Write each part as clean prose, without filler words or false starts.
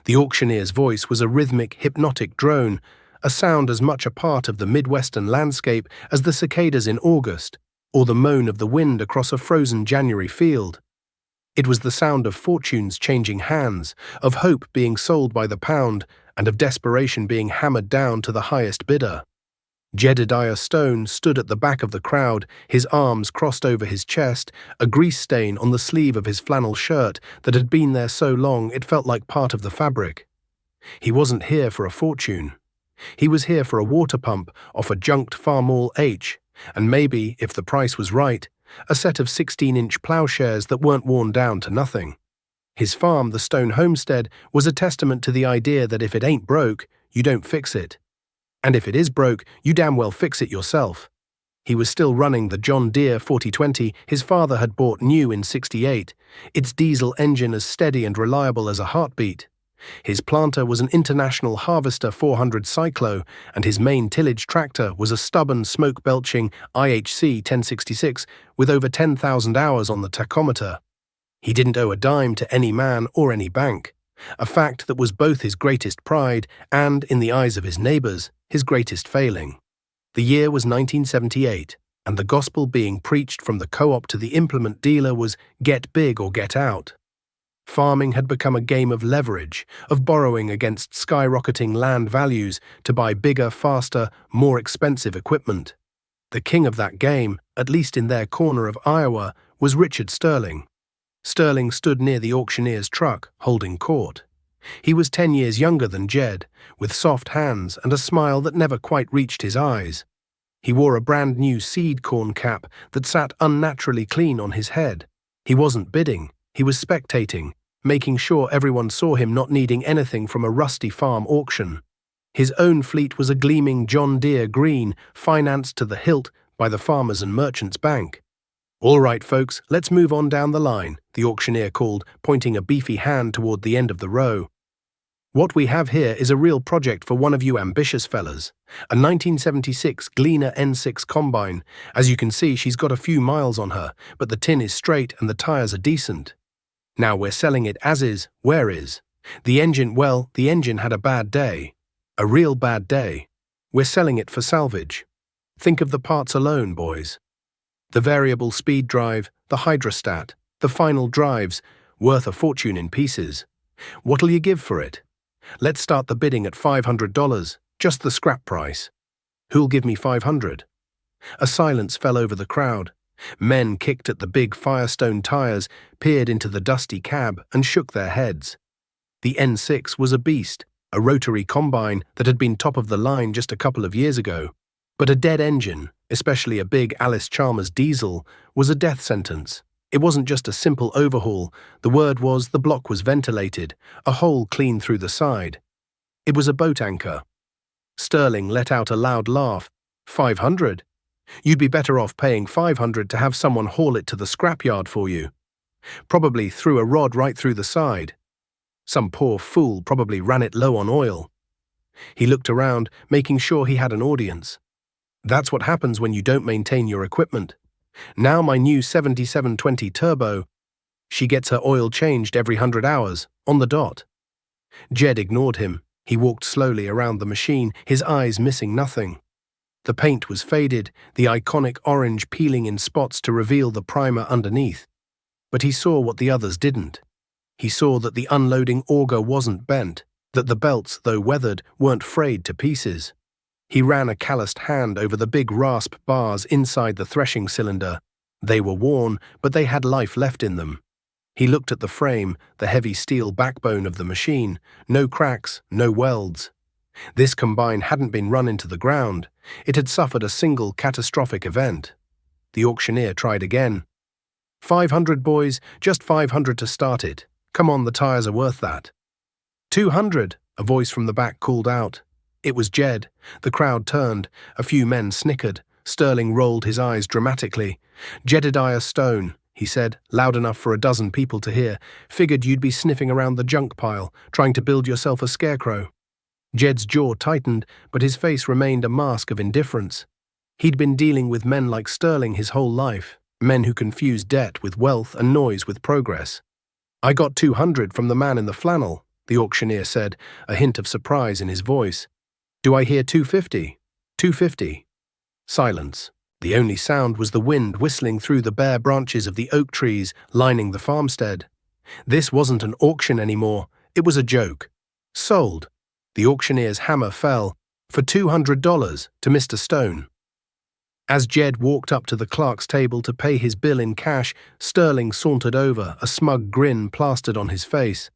The auctioneer's voice was a rhythmic, hypnotic drone, a sound as much a part of the Midwestern landscape as the cicadas in August, or the moan of the wind across a frozen January field. It was the sound of fortunes changing hands, of hope being sold by the pound, and of desperation being hammered down to the highest bidder. Jedediah Stone stood at the back of the crowd, his arms crossed over his chest, a grease stain on the sleeve of his flannel shirt that had been there so long it felt like part of the fabric. He wasn't here for a fortune. He was here for a water pump off a junked Farmall H, and maybe, if the price was right, a set of 16-inch plowshares that weren't worn down to nothing. His farm, the Stone Homestead, was a testament to the idea that if it ain't broke, you don't fix it. And if it is broke, you damn well fix it yourself. He was still running the John Deere 4020 his father had bought new in '68, its diesel engine as steady and reliable as a heartbeat. His planter was an International Harvester 400 Cyclo, and his main tillage tractor was a stubborn, smoke-belching IHC 1066 with over 10,000 hours on the tachometer. He didn't owe a dime to any man or any bank, a fact that was both his greatest pride and, in the eyes of his neighbors, his greatest failing. The year was 1978, and the gospel being preached from the co-op to the implement dealer was get big or get out. Farming had become a game of leverage, of borrowing against skyrocketing land values to buy bigger, faster, more expensive equipment. The king of that game, at least in their corner of Iowa, was Richard Sterling. Sterling stood near the auctioneer's truck, holding court. He was 10 years younger than Jed, with soft hands and a smile that never quite reached his eyes. He wore a brand-new seed corn cap that sat unnaturally clean on his head. He wasn't bidding, he was spectating, making sure everyone saw him not needing anything from a rusty farm auction. His own fleet was a gleaming John Deere green, financed to the hilt by the Farmers and Merchants Bank. "All right, folks, let's move on down the line," the auctioneer called, pointing a beefy hand toward the end of the row. "What we have here is a real project for one of you ambitious fellas. A 1976 Gleaner N6 combine. As you can see, she's got a few miles on her, but the tin is straight and the tires are decent. Now we're selling it as is, where is. The engine had a bad day. A real bad day. We're selling it for salvage. Think of the parts alone, boys. The variable speed drive, the hydrostat, the final drives, worth a fortune in pieces. What'll you give for it? Let's start the bidding at $500, just the scrap price. Who'll give me $500? A silence fell over the crowd. Men kicked at the big Firestone tires, peered into the dusty cab, and shook their heads. The N6 was a beast, a rotary combine that had been top of the line just a couple of years ago. But a dead engine, especially a big Alice Chalmers diesel, was a death sentence. It wasn't just a simple overhaul. The word was the block was ventilated, a hole clean through the side. It was a boat anchor. Sterling let out a loud laugh. $500? You'd be better off paying $500 to have someone haul it to the scrapyard for you. Probably threw a rod right through the side. Some poor fool probably ran it low on oil. He looked around, making sure he had an audience. That's what happens when you don't maintain your equipment. Now my new 7720 Turbo, she gets her oil changed every 100 hours, on the dot. Jed ignored him. He walked slowly around the machine, his eyes missing nothing. The paint was faded, the iconic orange peeling in spots to reveal the primer underneath. But he saw what the others didn't. He saw that the unloading auger wasn't bent, that the belts, though weathered, weren't frayed to pieces. He ran a calloused hand over the big rasp bars inside the threshing cylinder. They were worn, but they had life left in them. He looked at the frame, the heavy steel backbone of the machine. No cracks, no welds. This combine hadn't been run into the ground. It had suffered a single catastrophic event. The auctioneer tried again. $500, boys, just $500 to start it. Come on, the tires are worth that. $200, a voice from the back called out. It was Jed. The crowd turned. A few men snickered. Sterling rolled his eyes dramatically. "Jedediah Stone," he said, loud enough for a dozen people to hear. "Figured you'd be sniffing around the junk pile, trying to build yourself a scarecrow." Jed's jaw tightened, but his face remained a mask of indifference. He'd been dealing with men like Sterling his whole life, men who confused debt with wealth and noise with progress. "I got $200 from the man in the flannel. the auctioneer said, a hint of surprise in his voice. "Do I hear 250? 250? Silence. The only sound was the wind whistling through the bare branches of the oak trees lining the farmstead. This wasn't an auction anymore, it was a joke. Sold. The auctioneer's hammer fell, for $200 to Mr. Stone. As Jed walked up to the clerk's table to pay his bill in cash, Sterling sauntered over, a smug grin plastered on his face.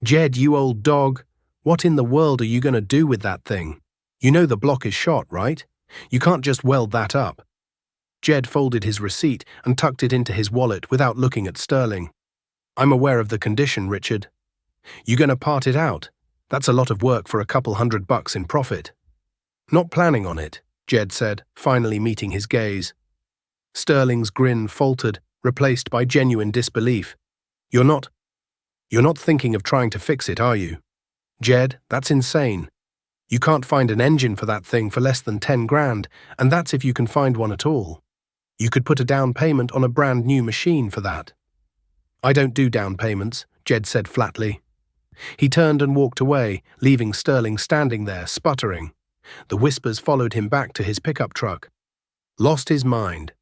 "Jed, you old dog, what in the world are you going to do with that thing? You know the block is shot, right? You can't just weld that up." Jed folded his receipt and tucked it into his wallet without looking at Sterling. "I'm aware of the condition, Richard. You going to part it out? That's a lot of work for a couple $100 in profit." "Not planning on it," Jed said, finally meeting his gaze. Sterling's grin faltered, replaced by genuine disbelief. You're not thinking of trying to fix it, are you? Jed, that's insane. You can't find an engine for that thing for less than 10 grand, and that's if you can find one at all. You could put a down payment on a brand new machine for that." "I don't do down payments," Jed said flatly. He turned and walked away, leaving Sterling standing there, sputtering. The whispers followed him back to his pickup truck. Lost his mind.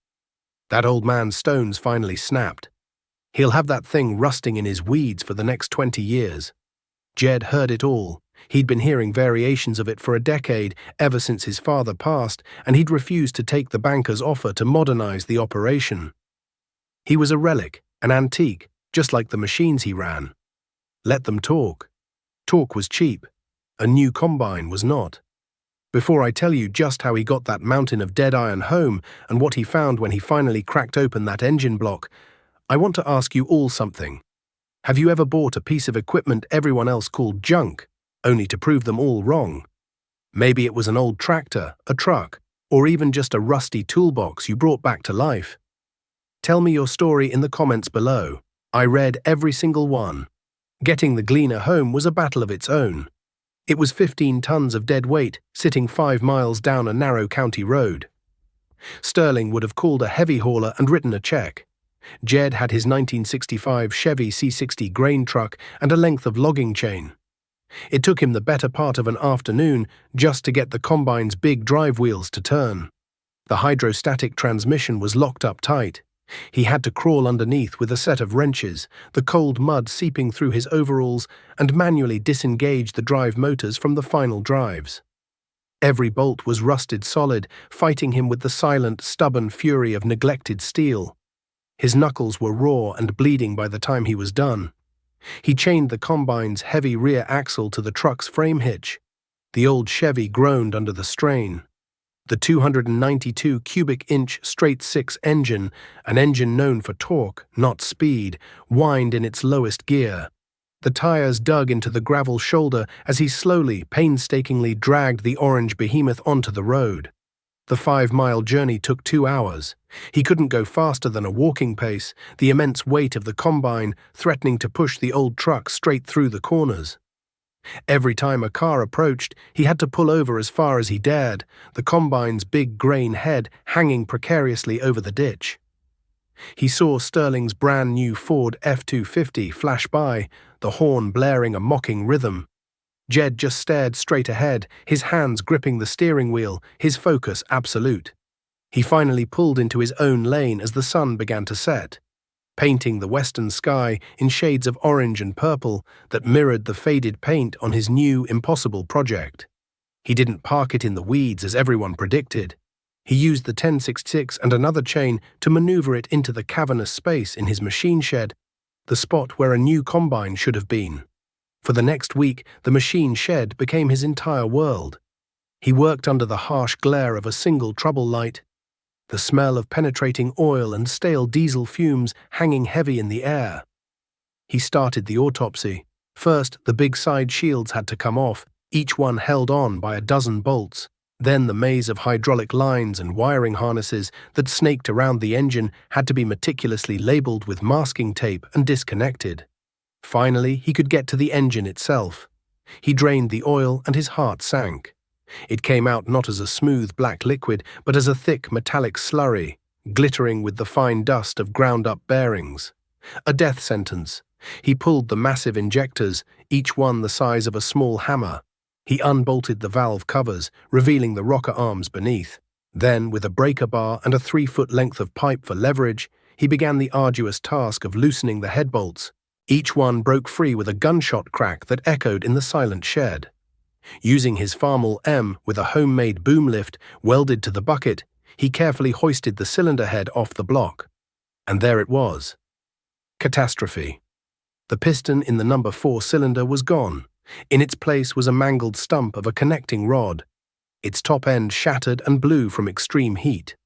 That old man's stones finally snapped. He'll have that thing rusting in his weeds for the next 20 years. Jed heard it all. He'd been hearing variations of it for a decade, ever since his father passed, and he'd refused to take the banker's offer to modernize the operation. He was a relic, an antique, just like the machines he ran. Let them talk. Talk was cheap. A new combine was not. Before I tell you just how he got that mountain of dead iron home and what he found when he finally cracked open that engine block, I want to ask you all something. Have you ever bought a piece of equipment everyone else called junk, only to prove them all wrong? Maybe it was an old tractor, a truck, or even just a rusty toolbox you brought back to life. Tell me your story in the comments below. I read every single one. Getting the Gleaner home was a battle of its own. It was 15 tons of dead weight sitting 5 miles down a narrow county road. Sterling would have called a heavy hauler and written a check. Jed had his 1965 Chevy C60 grain truck and a length of logging chain. It took him the better part of an afternoon just to get the combine's big drive wheels to turn. The hydrostatic transmission was locked up tight. He had to crawl underneath with a set of wrenches, the cold mud seeping through his overalls, and manually disengage the drive motors from the final drives. Every bolt was rusted solid, fighting him with the silent, stubborn fury of neglected steel. His knuckles were raw and bleeding by the time he was done. He chained the combine's heavy rear axle to the truck's frame hitch. The old Chevy groaned under the strain. The 292 cubic inch straight-six engine, an engine known for torque, not speed, whined in its lowest gear. The tires dug into the gravel shoulder as he slowly, painstakingly dragged the orange behemoth onto the road. The 5-mile journey took 2 hours. He couldn't go faster than a walking pace, the immense weight of the combine threatening to push the old truck straight through the corners. Every time a car approached, he had to pull over as far as he dared, the combine's big grain head hanging precariously over the ditch. He saw Sterling's brand-new Ford F-250 flash by, the horn blaring a mocking rhythm. Jed just stared straight ahead, his hands gripping the steering wheel, his focus absolute. He finally pulled into his own lane as the sun began to set, painting the western sky in shades of orange and purple that mirrored the faded paint on his new, impossible project. He didn't park it in the weeds as everyone predicted. He used the 1066 and another chain to maneuver it into the cavernous space in his machine shed, the spot where a new combine should have been. For the next week, the machine shed became his entire world. He worked under the harsh glare of a single trouble light, the smell of penetrating oil and stale diesel fumes hanging heavy in the air. He started the autopsy. First, the big side shields had to come off, each one held on by a dozen bolts. Then the maze of hydraulic lines and wiring harnesses that snaked around the engine had to be meticulously labeled with masking tape and disconnected. Finally, he could get to the engine itself. He drained the oil and his heart sank. It came out not as a smooth black liquid, but as a thick metallic slurry, glittering with the fine dust of ground-up bearings. A death sentence. He pulled the massive injectors, each one the size of a small hammer. He unbolted the valve covers, revealing the rocker arms beneath. Then, with a breaker bar and a 3-foot length of pipe for leverage, he began the arduous task of loosening the head bolts. Each one broke free with a gunshot crack that echoed in the silent shed. Using his Farmall M with a homemade boom lift welded to the bucket, he carefully hoisted the cylinder head off the block. And there it was. Catastrophe. The piston in the number 4 cylinder was gone. In its place was a mangled stump of a connecting rod. Its top end shattered and blew from extreme heat.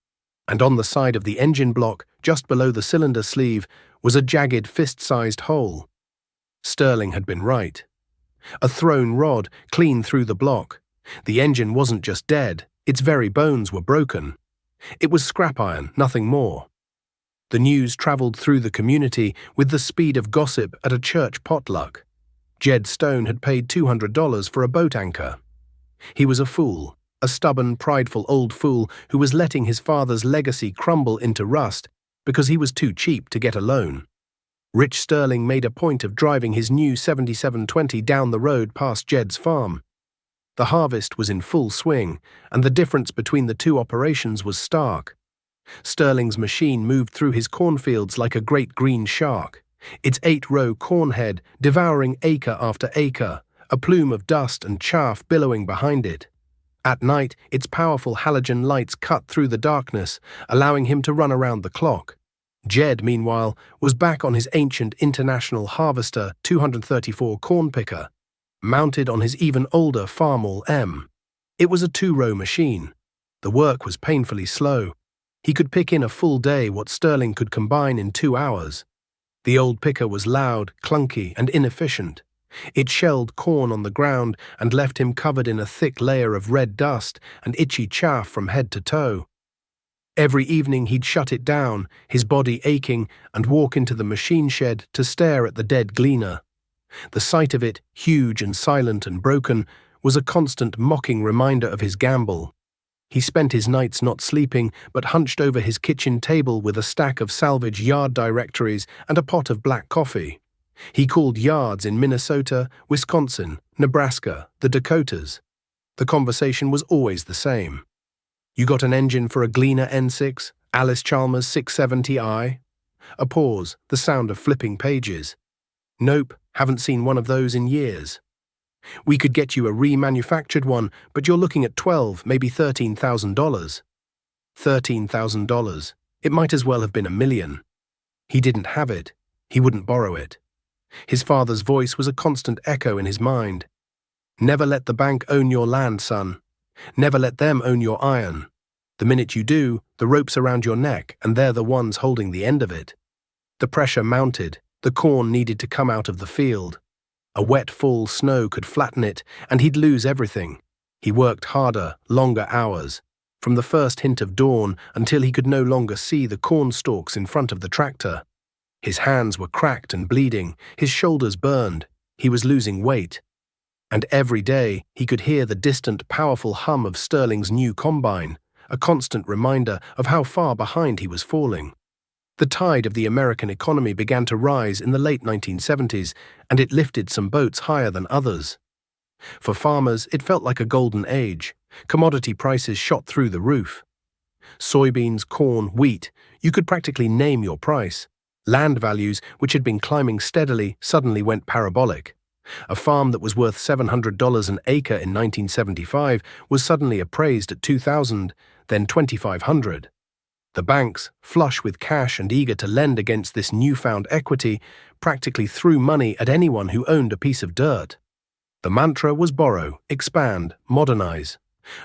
And on the side of the engine block, just below the cylinder sleeve, was a jagged fist-sized hole. Sterling had been right. A thrown rod clean through the block. The engine wasn't just dead, its very bones were broken. It was scrap iron, nothing more. The news travelled through the community with the speed of gossip at a church potluck. Jed Stone had paid $200 for a boat anchor. He was a fool, a stubborn, prideful old fool who was letting his father's legacy crumble into rust because he was too cheap to get a loan. Rich Sterling made a point of driving his new 7720 down the road past Jed's farm. The harvest was in full swing, and the difference between the two operations was stark. Sterling's machine moved through his cornfields like a great green shark, its 8-row corn head devouring acre after acre, a plume of dust and chaff billowing behind it. At night, its powerful halogen lights cut through the darkness, allowing him to run around the clock. Jed, meanwhile, was back on his ancient International Harvester 234 corn picker, mounted on his even older Farmall M. It was a 2-row machine. The work was painfully slow. He could pick in a full day what Sterling could combine in 2 hours. The old picker was loud, clunky, and inefficient. It shelled corn on the ground and left him covered in a thick layer of red dust and itchy chaff from head to toe. Every evening he'd shut it down, his body aching, and walk into the machine shed to stare at the dead gleaner. The sight of it, huge and silent and broken, was a constant mocking reminder of his gamble. He spent his nights not sleeping, but hunched over his kitchen table with a stack of salvage yard directories and a pot of black coffee. He called yards in Minnesota, Wisconsin, Nebraska, the Dakotas. The conversation was always the same. You got an engine for a Gleaner N6, Alice Chalmers 670i? A pause, the sound of flipping pages. Nope, haven't seen one of those in years. We could get you a remanufactured one, but you're looking at $12,000, maybe $13,000. $13,000. It might as well have been $1 million. He didn't have it. He wouldn't borrow it. His father's voice was a constant echo in his mind. Never let the bank own your land, son. Never let them own your iron. The minute you do, the rope's around your neck, and they're the ones holding the end of it. The pressure mounted. The corn needed to come out of the field. A wet fall snow could flatten it, and he'd lose everything. He worked harder, longer hours, from the first hint of dawn until he could no longer see the corn stalks in front of the tractor. His hands were cracked and bleeding, his shoulders burned. He was losing weight. And every day he could hear the distant, powerful hum of Sterling's new combine, a constant reminder of how far behind he was falling. The tide of the American economy began to rise in the late 1970s, and it lifted some boats higher than others. For farmers, it felt like a golden age. Commodity prices shot through the roof. Soybeans, corn, wheat, you could practically name your price. Land values, which had been climbing steadily, suddenly went parabolic. A farm that was worth $700 an acre in 1975 was suddenly appraised at $2,000, then $2,500. The banks, flush with cash and eager to lend against this newfound equity, practically threw money at anyone who owned a piece of dirt. The mantra was borrow, expand, modernize.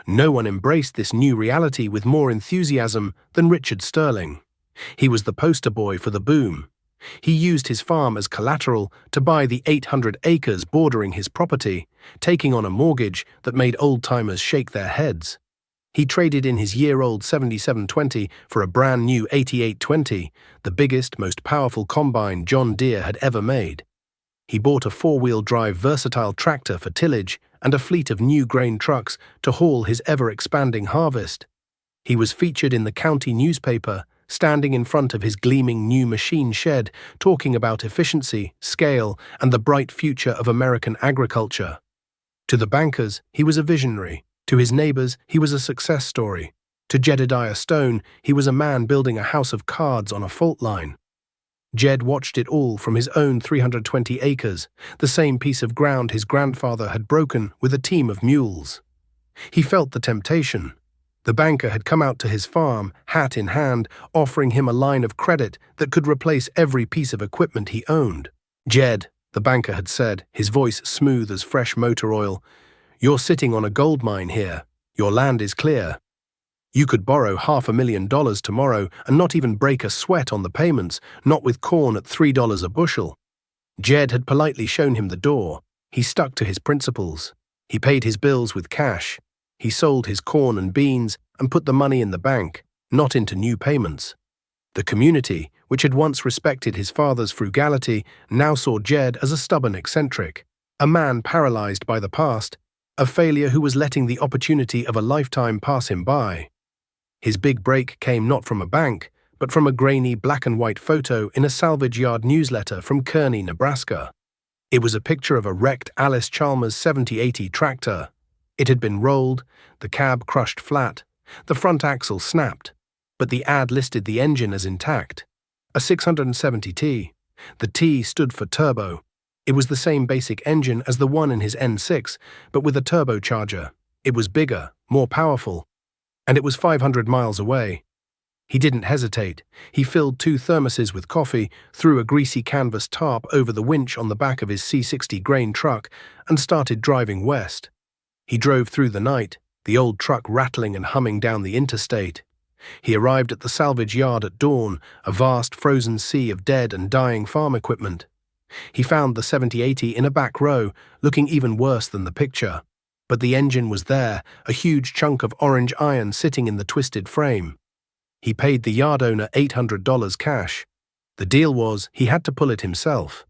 No one embraced this new reality with more enthusiasm than Richard Sterling. He was the poster boy for the boom. He used his farm as collateral to buy the 800 acres bordering his property, taking on a mortgage that made old-timers shake their heads. He traded in his year-old 7720 for a brand-new 8820, the biggest, most powerful combine John Deere had ever made. He bought a 4-wheel-drive versatile tractor for tillage and a fleet of new grain trucks to haul his ever-expanding harvest. He was featured in the county newspaper, standing in front of his gleaming new machine shed, talking about efficiency, scale, and the bright future of American agriculture. To the bankers, he was a visionary. To his neighbors, he was a success story. To Jedediah Stone, he was a man building a house of cards on a fault line. Jed watched it all from his own 320 acres, the same piece of ground his grandfather had broken with a team of mules. He felt the temptation. The banker had come out to his farm, hat in hand, offering him a line of credit that could replace every piece of equipment he owned. "Jed," the banker had said, his voice smooth as fresh motor oil, "you're sitting on a gold mine here. Your land is clear. You could borrow $500,000 tomorrow and not even break a sweat on the payments, not with corn at $3 a bushel." Jed had politely shown him the door. He stuck to his principles. He paid his bills with cash. He sold his corn and beans and put the money in the bank, not into new payments. The community, which had once respected his father's frugality, now saw Jed as a stubborn eccentric, a man paralyzed by the past, a failure who was letting the opportunity of a lifetime pass him by. His big break came not from a bank, but from a grainy black-and-white photo in a salvage yard newsletter from Kearney, Nebraska. It was a picture of a wrecked Alice Chalmers 7080 tractor. It had been rolled, the cab crushed flat, the front axle snapped, but the ad listed the engine as intact. A 670T. The T stood for turbo. It was the same basic engine as the one in his N6, but with a turbocharger. It was bigger, more powerful, and it was 500 miles away. He didn't hesitate. He filled 2 thermoses with coffee, threw a greasy canvas tarp over the winch on the back of his C60 grain truck, and started driving west. He drove through the night, the old truck rattling and humming down the interstate. He arrived at the salvage yard at dawn, a vast frozen sea of dead and dying farm equipment. He found the 7080 in a back row, looking even worse than the picture. But the engine was there, a huge chunk of orange iron sitting in the twisted frame. He paid the yard owner $800 cash. The deal was he had to pull it himself.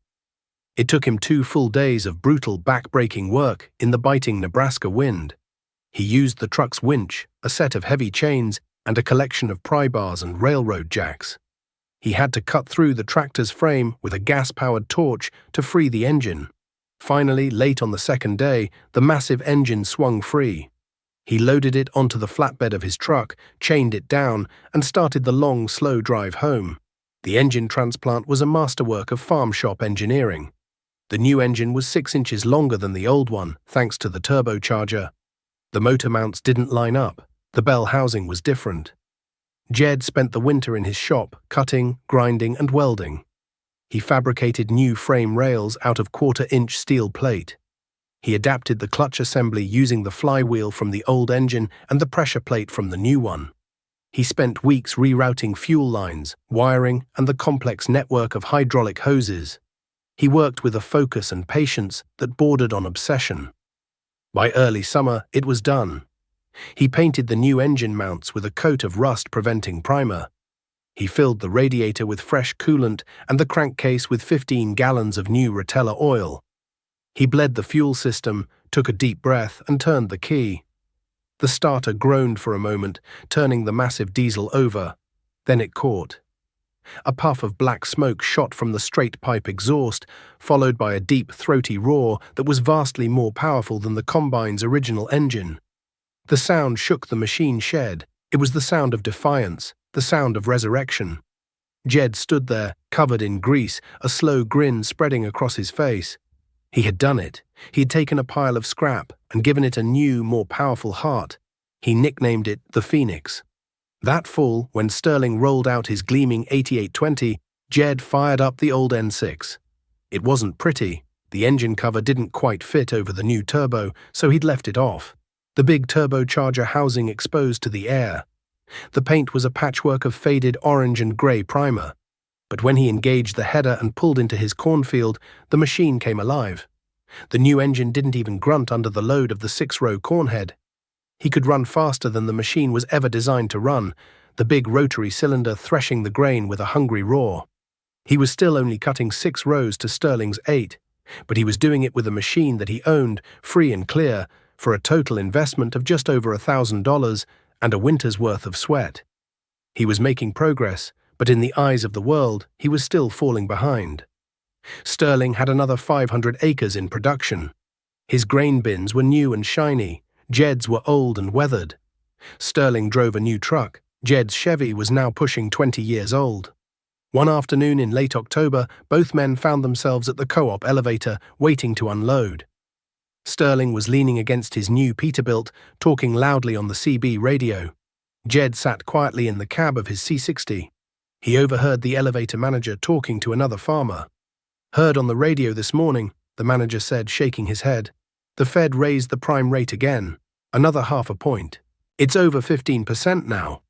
It took him 2 full days of brutal back-breaking work in the biting Nebraska wind. He used the truck's winch, a set of heavy chains, and a collection of pry bars and railroad jacks. He had to cut through the tractor's frame with a gas-powered torch to free the engine. Finally, late on the second day, the massive engine swung free. He loaded it onto the flatbed of his truck, chained it down, and started the long, slow drive home. The engine transplant was a masterwork of farm shop engineering. The new engine was 6 inches longer than the old one, thanks to the turbocharger. The motor mounts didn't line up. The bell housing was different. Jed spent the winter in his shop, cutting, grinding, and welding. He fabricated new frame rails out of 1/4-inch steel plate. He adapted the clutch assembly using the flywheel from the old engine and the pressure plate from the new one. He spent weeks rerouting fuel lines, wiring, and the complex network of hydraulic hoses. He worked with a focus and patience that bordered on obsession. By early summer, it was done. He painted the new engine mounts with a coat of rust-preventing primer. He filled the radiator with fresh coolant and the crankcase with 15 gallons of new Rotella oil. He bled the fuel system, took a deep breath, and turned the key. The starter groaned for a moment, turning the massive diesel over. Then it caught. A puff of black smoke shot from the straight pipe exhaust, followed by a deep, throaty roar that was vastly more powerful than the combine's original engine. The sound shook the machine shed. It was the sound of defiance, the sound of resurrection. Jed stood there, covered in grease, a slow grin spreading across his face. He had done it. He had taken a pile of scrap and given it a new, more powerful heart. He nicknamed it the Phoenix. That fall, when Sterling rolled out his gleaming 8820, Jed fired up the old N6. It wasn't pretty. The engine cover didn't quite fit over the new turbo, so he'd left it off. The big turbocharger housing exposed to the air. The paint was a patchwork of faded orange and grey primer. But when he engaged the header and pulled into his cornfield, the machine came alive. The new engine didn't even grunt under the load of the 6-row cornhead. He could run faster than the machine was ever designed to run, the big rotary cylinder threshing the grain with a hungry roar. He was still only cutting 6 rows to Sterling's 8, but he was doing it with a machine that he owned, free and clear, for a total investment of just over $1,000 and a winter's worth of sweat. He was making progress, but in the eyes of the world, he was still falling behind. Sterling had another 500 acres in production. His grain bins were new and shiny, Jed's were old and weathered. Sterling drove a new truck. Jed's Chevy was now pushing 20 years old. One afternoon in late October, both men found themselves at the co-op elevator, waiting to unload. Sterling was leaning against his new Peterbilt, talking loudly on the CB radio. Jed sat quietly in the cab of his C60. He overheard the elevator manager talking to another farmer. "Heard on the radio this morning," the manager said, shaking his head. "The Fed raised the prime rate again. Another half a point. It's over 15% now."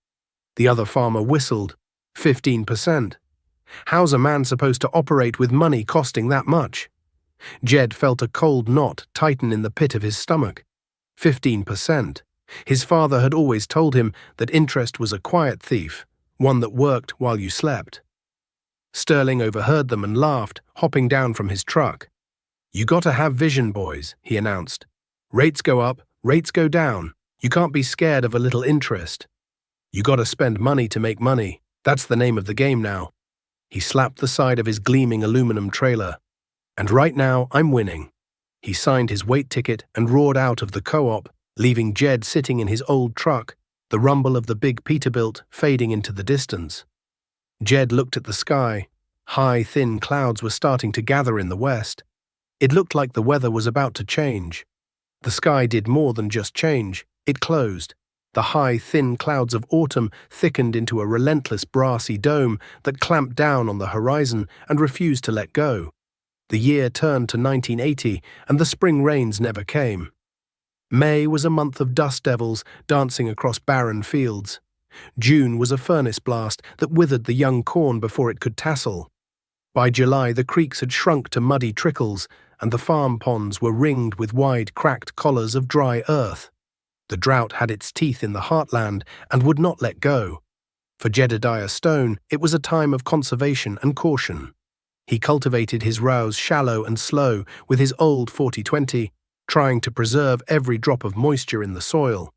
The other farmer whistled. 15%? How's a man supposed to operate with money costing that much? Jed felt a cold knot tighten in the pit of his stomach. 15%. His father had always told him that interest was a quiet thief, one that worked while you slept. Sterling overheard them and laughed, hopping down from his truck. "You gotta have vision, boys," he announced. "Rates go up, rates go down. You can't be scared of a little interest. You gotta spend money to make money. That's the name of the game now." He slapped the side of his gleaming aluminum trailer. "And right now, I'm winning." He signed his weight ticket and roared out of the co-op, leaving Jed sitting in his old truck, the rumble of the big Peterbilt fading into the distance. Jed looked at the sky. High, thin clouds were starting to gather in the west. It looked like the weather was about to change. The sky did more than just change. It closed. The high, thin clouds of autumn thickened into a relentless brassy dome that clamped down on the horizon and refused to let go. The year turned to 1980, and the spring rains never came. May was a month of dust devils dancing across barren fields. June was a furnace blast that withered the young corn before it could tassel. By July, the creeks had shrunk to muddy trickles, and the farm ponds were ringed with wide, cracked collars of dry earth. The drought had its teeth in the heartland and would not let go. For Jedediah Stone, it was a time of conservation and caution. He cultivated his rows shallow and slow with his old 40-20, trying to preserve every drop of moisture in the soil.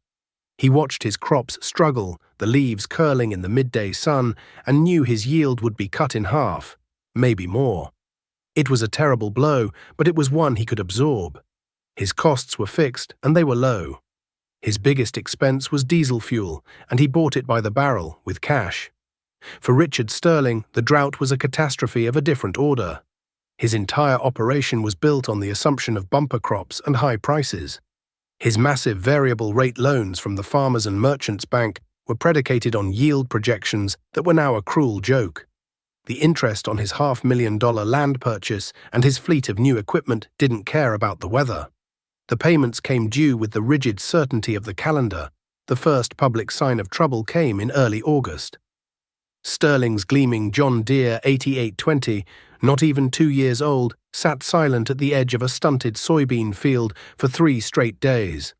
He watched his crops struggle, the leaves curling in the midday sun, and knew his yield would be cut in half, maybe more. It was a terrible blow, but it was one he could absorb. His costs were fixed, and they were low. His biggest expense was diesel fuel, and he bought it by the barrel, with cash. For Richard Sterling, the drought was a catastrophe of a different order. His entire operation was built on the assumption of bumper crops and high prices. His massive variable rate loans from the Farmers and Merchants Bank were predicated on yield projections that were now a cruel joke. The interest on his $500,000 land purchase and his fleet of new equipment didn't care about the weather. The payments came due with the rigid certainty of the calendar. The first public sign of trouble came in early August. Sterling's gleaming John Deere 8820, not even 2 years old, sat silent at the edge of a stunted soybean field for 3 straight days.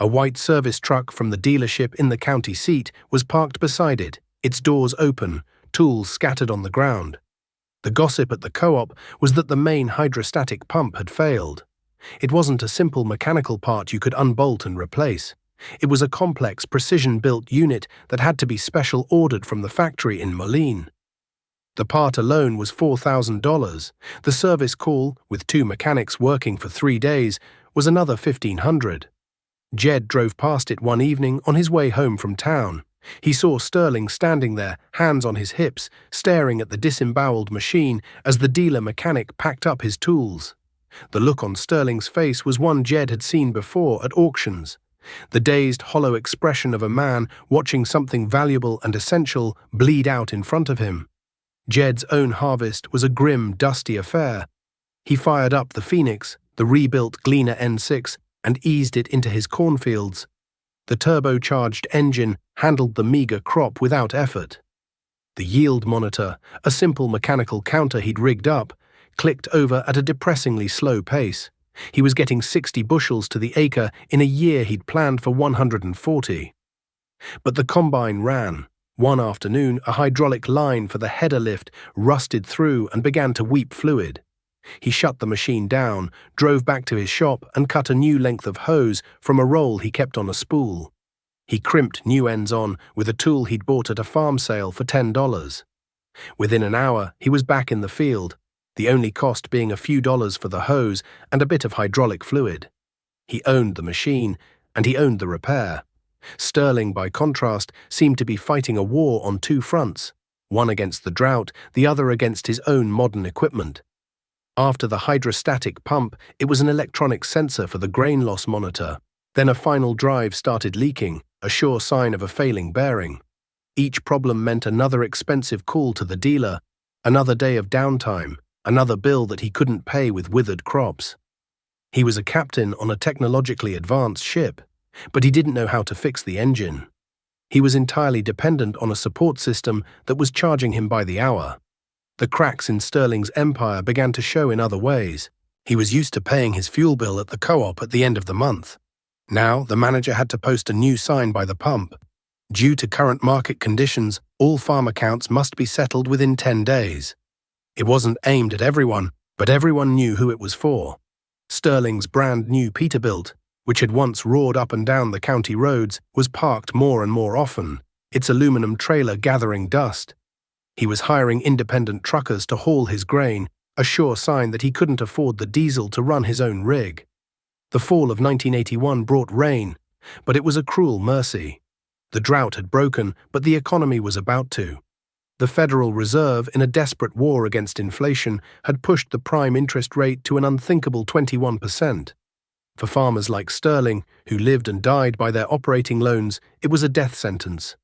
A white service truck from the dealership in the county seat was parked beside it, its doors open, tools scattered on the ground. The gossip at the co-op was that the main hydrostatic pump had failed. It wasn't a simple mechanical part you could unbolt and replace. It was a complex, precision-built unit that had to be special ordered from the factory in Moline. The part alone was $4,000. The service call, with 2 mechanics working for 3 days, was another $1,500. Jed drove past it one evening on his way home from town. He saw Sterling standing there, hands on his hips, staring at the disemboweled machine as the dealer mechanic packed up his tools. The look on Sterling's face was one Jed had seen before at auctions. The dazed, hollow expression of a man watching something valuable and essential bleed out in front of him. Jed's own harvest was a grim, dusty affair. He fired up the Phoenix, the rebuilt Gleaner N6, and eased it into his cornfields. The turbocharged engine handled the meager crop without effort. The yield monitor, a simple mechanical counter he'd rigged up, clicked over at a depressingly slow pace. He was getting 60 bushels to the acre in a year he'd planned for 140. But the combine ran. One afternoon, a hydraulic line for the header lift rusted through and began to weep fluid. He shut the machine down, drove back to his shop, and cut a new length of hose from a roll he kept on a spool. He crimped new ends on with a tool he'd bought at a farm sale for $10. Within an hour, he was back in the field, the only cost being a few dollars for the hose and a bit of hydraulic fluid. He owned the machine, and he owned the repair. Sterling, by contrast, seemed to be fighting a war on two fronts, one against the drought, the other against his own modern equipment. After the hydrostatic pump, it was an electronic sensor for the grain loss monitor. Then a final drive started leaking, a sure sign of a failing bearing. Each problem meant another expensive call to the dealer, another day of downtime, another bill that he couldn't pay with withered crops. He was a captain on a technologically advanced ship, but he didn't know how to fix the engine. He was entirely dependent on a support system that was charging him by the hour. The cracks in Sterling's empire began to show in other ways. He was used to paying his fuel bill at the co-op at the end of the month. Now, the manager had to post a new sign by the pump. Due to current market conditions, all farm accounts must be settled within 10 days. It wasn't aimed at everyone, but everyone knew who it was for. Sterling's brand new Peterbilt, which had once roared up and down the county roads, was parked more and more often, its aluminum trailer gathering dust. He was hiring independent truckers to haul his grain, a sure sign that he couldn't afford the diesel to run his own rig. The fall of 1981 brought rain, but it was a cruel mercy. The drought had broken, but the economy was about to. The Federal Reserve, in a desperate war against inflation, had pushed the prime interest rate to an unthinkable 21%. For farmers like Sterling, who lived and died by their operating loans, it was a death sentence.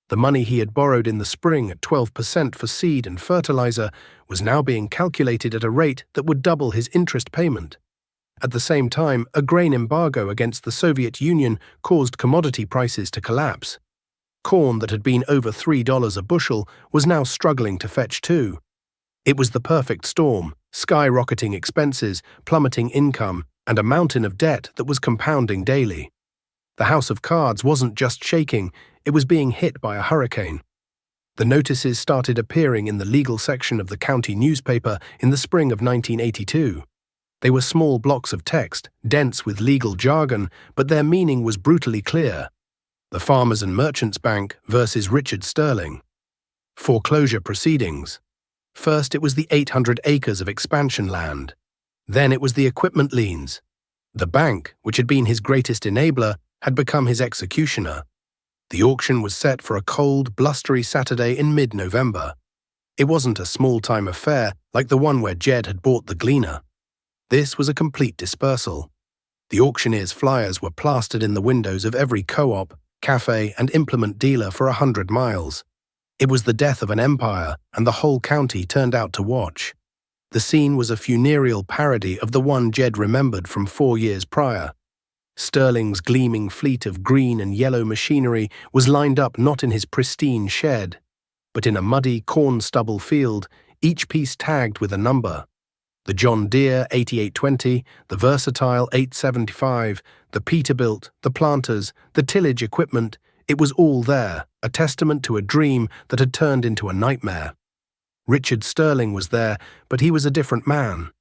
The money he had borrowed in the spring at 12% for seed and fertilizer was now being calculated at a rate that would double his interest payment. At the same time, a grain embargo against the Soviet Union caused commodity prices to collapse. Corn that had been over $3 a bushel was now struggling to fetch $2. It was the perfect storm, skyrocketing expenses, plummeting income, and a mountain of debt that was compounding daily. The house of cards wasn't just shaking, it was being hit by a hurricane. The notices started appearing in the legal section of the county newspaper in the spring of 1982. They were small blocks of text, dense with legal jargon, but their meaning was brutally clear. The Farmers and Merchants Bank versus Richard Sterling. Foreclosure proceedings. First, it was the 800 acres of expansion land. Then it was the equipment liens. The bank, which had been his greatest enabler, had become his executioner. The auction was set for a cold, blustery Saturday in mid-November. It wasn't a small-time affair like the one where Jed had bought the Gleaner. This was a complete dispersal. The auctioneer's flyers were plastered in the windows of every co-op, cafe, and implement dealer for 100 miles. It was the death of an empire, and the whole county turned out to watch. The scene was a funereal parody of the one Jed remembered from 4 years prior. Sterling's gleaming fleet of green and yellow machinery was lined up not in his pristine shed, but in a muddy corn stubble field, each piece tagged with a number. The John Deere 8820, the Versatile 875, the Peterbilt, the planters, the tillage equipment, it was all there, a testament to a dream that had turned into a nightmare. Richard Sterling was there, but he was a different man.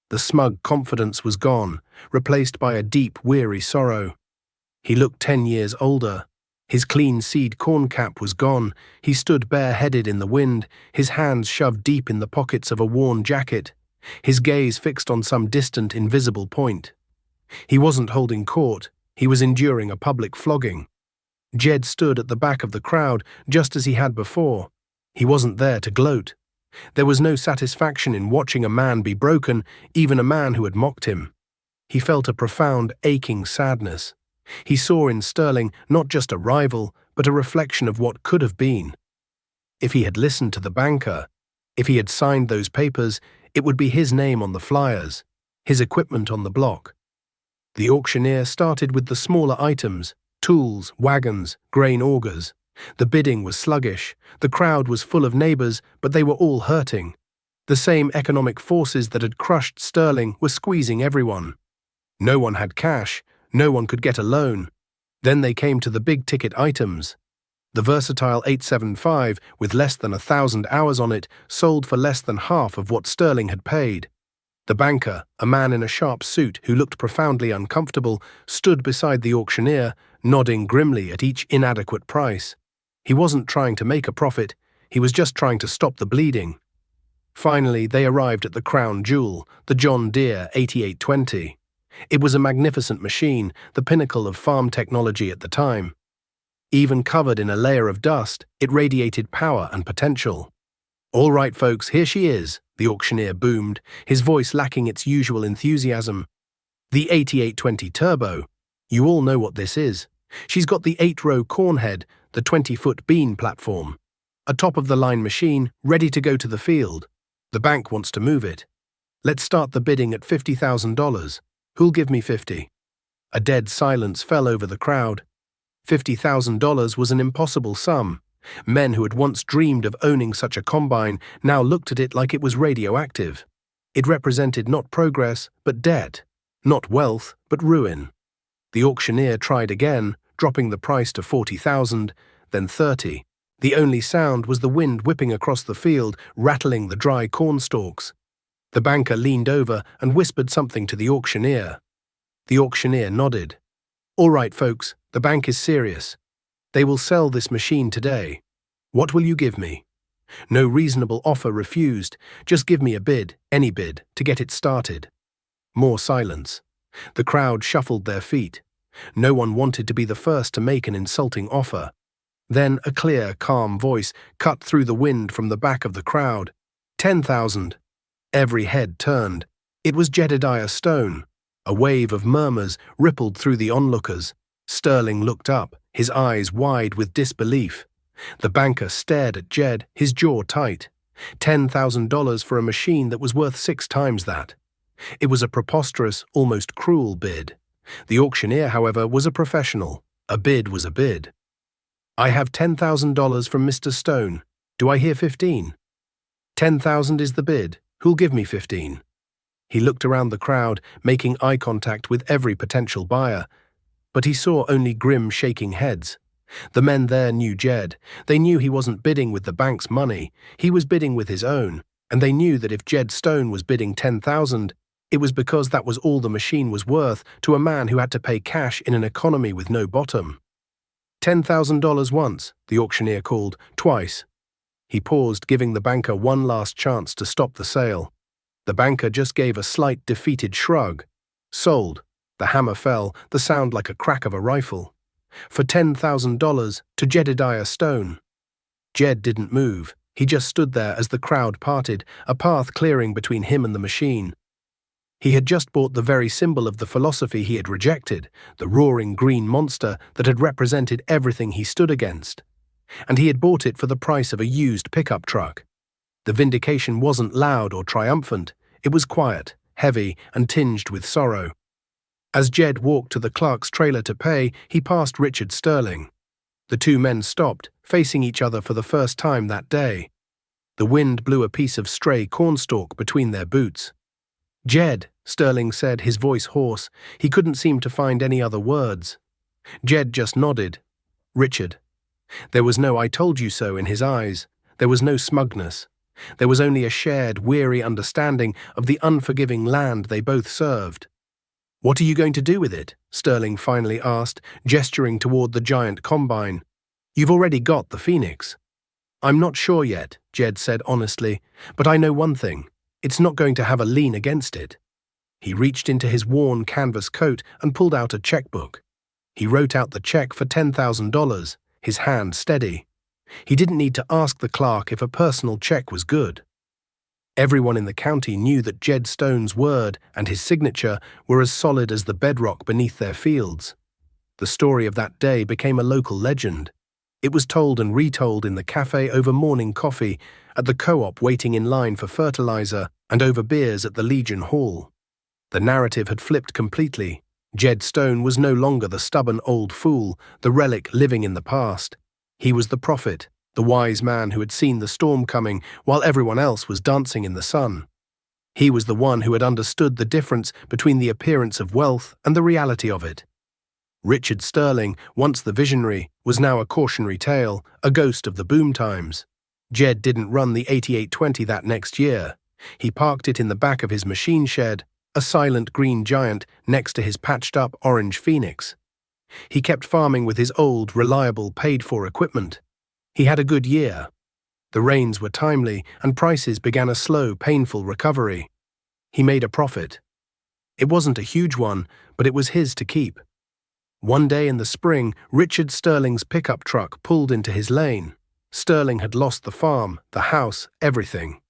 The smug confidence was gone, replaced by a deep, weary sorrow. He looked 10 years older. His clean seed corn cap was gone. He stood bareheaded in the wind, his hands shoved deep in the pockets of a worn jacket, his gaze fixed on some distant, invisible point. He wasn't holding court. He was enduring a public flogging. Jed stood at the back of the crowd, just as he had before. He wasn't there to gloat. There was no satisfaction in watching a man be broken, even a man who had mocked him. He felt a profound, aching sadness. He saw in Sterling not just a rival, but a reflection of what could have been. If he had listened to the banker, if he had signed those papers, it would be his name on the flyers, his equipment on the block. The auctioneer started with the smaller items, tools, wagons, grain augers. The bidding was sluggish, the crowd was full of neighbors, but they were all hurting. The same economic forces that had crushed Sterling were squeezing everyone. No one had cash, no one could get a loan. Then they came to the big-ticket items. The Versatile 875, with less than 1,000 hours on it, sold for less than half of what Sterling had paid. The banker, a man in a sharp suit who looked profoundly uncomfortable, stood beside the auctioneer, nodding grimly at each inadequate price. He wasn't trying to make a profit, he was just trying to stop the bleeding. Finally, they arrived at the crown jewel, the John Deere 8820. It was a magnificent machine, the pinnacle of farm technology at the time. Even covered in a layer of dust, it radiated power and potential. "All right, folks, here she is," the auctioneer boomed, his voice lacking its usual enthusiasm. "The 8820 Turbo. You all know what this is. She's got the 8-row corn head, the 20-foot bean platform. A top-of-the-line machine, ready to go to the field. The bank wants to move it. Let's start the bidding at $50,000. Who'll give me 50? A dead silence fell over the crowd. $50,000 was an impossible sum. Men who had once dreamed of owning such a combine now looked at it like it was radioactive. It represented not progress, but debt. Not wealth, but ruin. The auctioneer tried again, dropping the price to $40,000, then $30,000. The only sound was the wind whipping across the field, rattling the dry corn stalks. The banker leaned over and whispered something to the auctioneer. The auctioneer nodded. "All right, folks, the bank is serious. They will sell this machine today. What will you give me?" No reasonable offer refused. "Just give me a bid, any bid, to get it started." More silence. The crowd shuffled their feet. No one wanted to be the first to make an insulting offer. Then a clear, calm voice cut through the wind from the back of the crowd. $10,000. Every head turned. It was Jedediah Stone. A wave of murmurs rippled through the onlookers. Sterling looked up, his eyes wide with disbelief. The banker stared at Jed, his jaw tight. $10,000 for a machine that was worth 6 times that. It was a preposterous, almost cruel bid. The auctioneer, however, was a professional. A bid was a bid. "I have $10,000 from Mr. Stone. Do I hear 15? $10,000 is the bid. Who'll give me 15? He looked around the crowd, making eye contact with every potential buyer. But he saw only grim, shaking heads. The men there knew Jed. They knew he wasn't bidding with the bank's money. He was bidding with his own. And they knew that if Jed Stone was bidding $10,000, it was because that was all the machine was worth to a man who had to pay cash in an economy with no bottom. $10,000 once, the auctioneer called, twice. He paused, giving the banker one last chance to stop the sale. The banker just gave a slight defeated shrug. Sold. The hammer fell, the sound like a crack of a rifle. For $10,000 to Jedediah Stone. Jed didn't move. He just stood there as the crowd parted, a path clearing between him and the machine. He had just bought the very symbol of the philosophy he had rejected, the roaring green monster that had represented everything he stood against. And he had bought it for the price of a used pickup truck. The Vindication wasn't loud or triumphant. It was quiet, heavy, and tinged with sorrow. As Jed walked to the clerk's trailer to pay, he passed Richard Sterling. The two men stopped, facing each other for the first time that day. The wind blew a piece of stray cornstalk between their boots. "Jed," Sterling said, his voice hoarse. He couldn't seem to find any other words. Jed just nodded. "Richard." There was no "I told you so" in his eyes. There was no smugness. There was only a shared, weary understanding of the unforgiving land they both served. "What are you going to do with it?" Sterling finally asked, gesturing toward the giant combine. "You've already got the Phoenix." "I'm not sure yet," Jed said honestly, "but I know one thing. It's not going to have a lien against it." He reached into his worn canvas coat and pulled out a checkbook. He wrote out the check for $10,000, his hand steady. He didn't need to ask the clerk if a personal check was good. Everyone in the county knew that Jed Stone's word and his signature were as solid as the bedrock beneath their fields. The story of that day became a local legend. It was told and retold in the cafe over morning coffee, at the co-op waiting in line for fertilizer, and over beers at the Legion Hall. The narrative had flipped completely. Jed Stone was no longer the stubborn old fool, the relic living in the past. He was the prophet, the wise man who had seen the storm coming while everyone else was dancing in the sun. He was the one who had understood the difference between the appearance of wealth and the reality of it. Richard Sterling, once the visionary, was now a cautionary tale, a ghost of the boom times. Jed didn't run the 8820 that next year. He parked it in the back of his machine shed, a silent green giant next to his patched-up orange Phoenix. He kept farming with his old, reliable, paid-for equipment. He had a good year. The rains were timely, and prices began a slow, painful recovery. He made a profit. It wasn't a huge one, but it was his to keep. One day in the spring, Richard Sterling's pickup truck pulled into his lane. Sterling had lost the farm, the house, everything.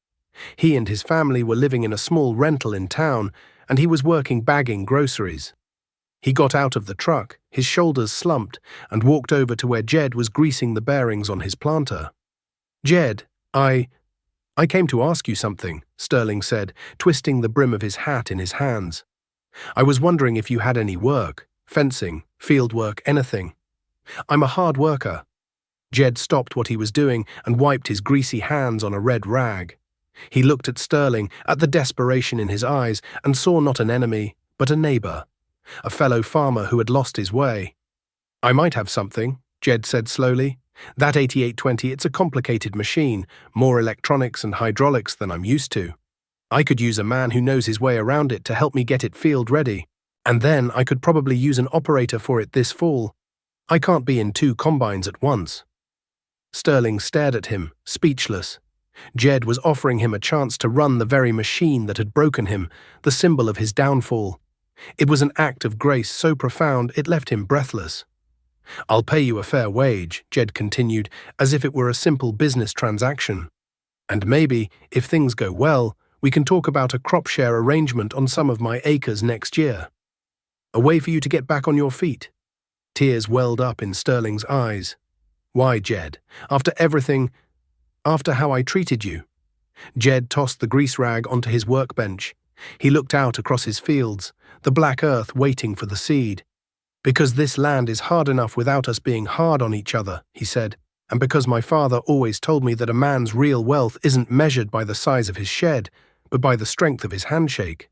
He and his family were living in a small rental in town, and he was working bagging groceries. He got out of the truck, his shoulders slumped, and walked over to where Jed was greasing the bearings on his planter. "Jed, I came to ask you something," Sterling said, twisting the brim of his hat in his hands. "I was wondering if you had any work, fencing, field work, anything. I'm a hard worker." Jed stopped what he was doing and wiped his greasy hands on a red rag. He looked at Sterling, at the desperation in his eyes, and saw not an enemy, but a neighbor, a fellow farmer who had lost his way. "I might have something," Jed said slowly. "That 8820, it's a complicated machine, more electronics and hydraulics than I'm used to. I could use a man who knows his way around it to help me get it field ready, and then I could probably use an operator for it this fall. I can't be in 2 combines at once." Sterling stared at him, speechless. Jed was offering him a chance to run the very machine that had broken him, the symbol of his downfall. It was an act of grace so profound it left him breathless. "I'll pay you a fair wage," Jed continued, as if it were a simple business transaction. "And maybe, if things go well, we can talk about a crop share arrangement on some of my acres next year. A way for you to get back on your feet." Tears welled up in Sterling's eyes. "Why, Jed? After everything, after how I treated you?" Jed tossed the grease rag onto his workbench. He looked out across his fields, the black earth waiting for the seed. "Because this land is hard enough without us being hard on each other," he said, "and because my father always told me that a man's real wealth isn't measured by the size of his shed, but by the strength of his handshake."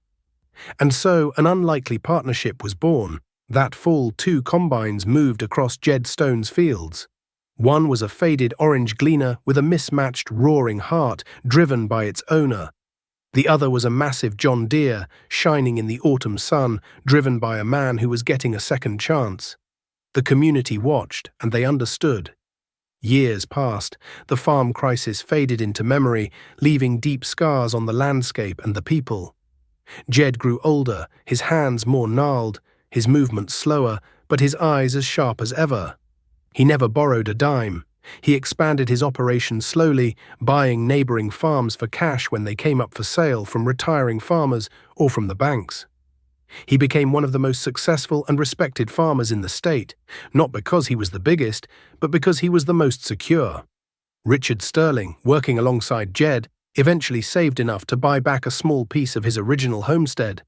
And so an unlikely partnership was born. That fall 2 combines moved across Jed Stone's fields. One was a faded orange Gleaner with a mismatched roaring heart driven by its owner. The other was a massive John Deere, shining in the autumn sun, driven by a man who was getting a second chance. The community watched, and they understood. Years passed, the farm crisis faded into memory, leaving deep scars on the landscape and the people. Jed grew older, his hands more gnarled, his movements slower, but his eyes as sharp as ever. He never borrowed a dime. He expanded his operation slowly, buying neighboring farms for cash when they came up for sale from retiring farmers or from the banks. He became one of the most successful and respected farmers in the state, not because he was the biggest, but because he was the most secure. Richard Sterling, working alongside Jed, eventually saved enough to buy back a small piece of his original homestead.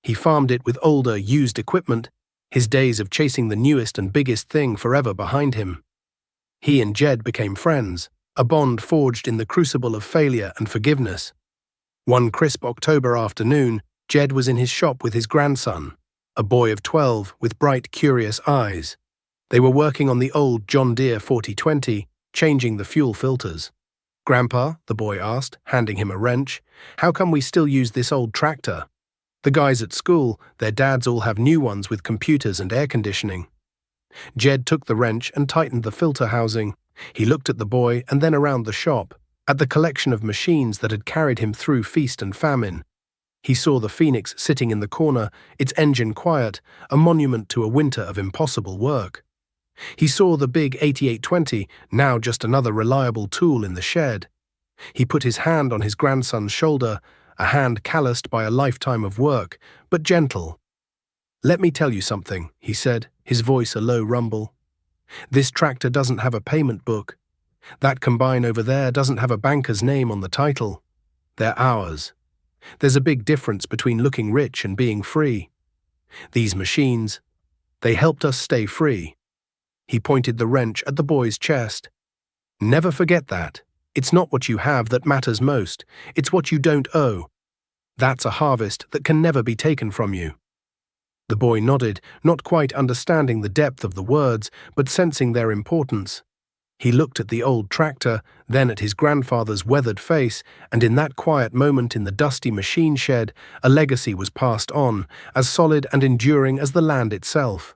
He farmed it with older, used equipment, his days of chasing the newest and biggest thing forever behind him. He and Jed became friends, a bond forged in the crucible of failure and forgiveness. One crisp October afternoon, Jed was in his shop with his grandson, a boy of 12 with bright, curious eyes. They were working on the old John Deere 4020, changing the fuel filters. "Grandpa," the boy asked, handing him a wrench, "how come we still use this old tractor? The guys at school, their dads all have new ones with computers and air conditioning." Jed took the wrench and tightened the filter housing. He looked at the boy and then around the shop, at the collection of machines that had carried him through feast and famine. He saw the Phoenix sitting in the corner, its engine quiet, a monument to a winter of impossible work. He saw the big 8820, now just another reliable tool in the shed. He put his hand on his grandson's shoulder, a hand calloused by a lifetime of work, but gentle. "Let me tell you something," he said, his voice a low rumble. "This tractor doesn't have a payment book. That combine over there doesn't have a banker's name on the title. They're ours. There's a big difference between looking rich and being free. These machines, they helped us stay free." He pointed the wrench at the boy's chest. "Never forget that. It's not what you have that matters most. It's what you don't owe. That's a harvest that can never be taken from you." The boy nodded, not quite understanding the depth of the words, but sensing their importance. He looked at the old tractor, then at his grandfather's weathered face, and in that quiet moment in the dusty machine shed, a legacy was passed on, as solid and enduring as the land itself.